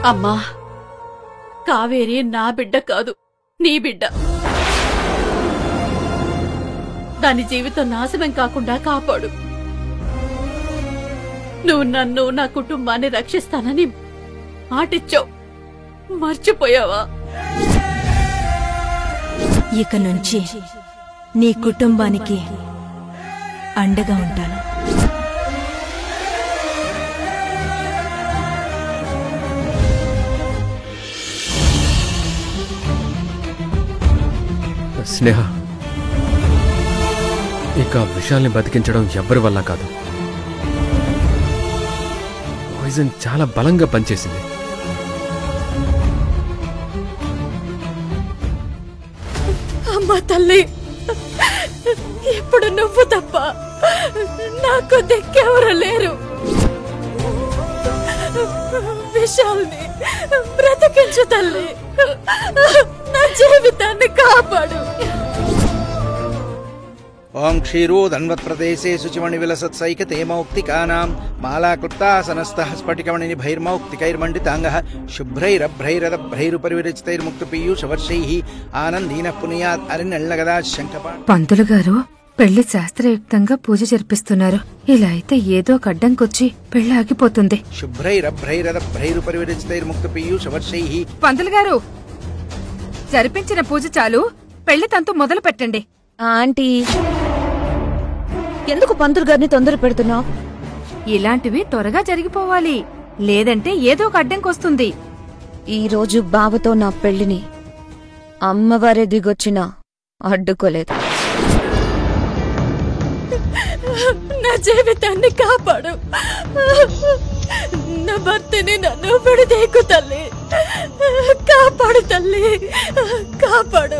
అమ్మా, కావేరి నా బిడ్డ కాదు, నీ బిడ్డ. దాని జీవితం నాశనం కాకుండా కాపాడు. నువ్వు నన్ను, నా కుటుంబాన్ని రక్షిస్తానని మాటిచ్చావు, మర్చిపోయావా? ఇక నుంచి నీ కుటుంబానికి అండగా ఉంటాను. స్నేహ, ఇక విషయాల్ని బతికించడం ఎవ్వరి వల్ల కాదు. పాయిజన్ చాలా బలంగా పనిచేసింది. అమ్మా తల్లి, ఇప్పుడు నువ్వు తప్ప నాకు దిక్కెవరు లేరు. విశాల్ని బ్రతికించు తల్లి, నా జీవితాన్ని కాపాడు. ఓం క్షీరోదన్వత్ప్రదేశే శుచిమణి విలసత్సైకతేమౌక్తికానాం మాలాక్లుప్తాసనస్థః స్ఫటికమణినిభైర్మౌక్తికైర్మండితాంగః శుభ్రైరభ్రైరదభ్రైరుపరివిరచితైర్ముక్తపీయూషవర్షైః ఆనందీనః పునీయాత్ అరినెళ్లగదా శంఖపా. పంతులు గారు పెళ్లి శాస్త్రయుక్తంగా పూజ జరిపిస్తున్నారు. ఇలా అయితే ఏదో గడ్డంకొచ్చి పెళ్లి ఆగిపోతుంది. శుభ్రైరభ్రైరదభ్రైరుపరివిరచితైర్ముక్తపీయూషవర్షైః. పంతులు గారు, జరిపించిన పూజ చాలు, పెళ్లి తంతు మొదలు పెట్టండి. ఆంటీ, ఎందుకు పంతులు గారిని తొందర పెడుతున్నావు? ఇలాంటివి త్వరగా జరిగిపోవాలి, లేదంటే ఏదో ఒక అడ్డంకొస్తుంది. ఈ రోజు బావతో నా పెళ్లిని అమ్మవారే దిగొచ్చినా అడ్డుకోలేదు. నా జీవితాన్ని కాపాడు. నా భర్తని నన్ను విడదీయకు తల్లి, కాపాడు తల్లి, కాపాడు.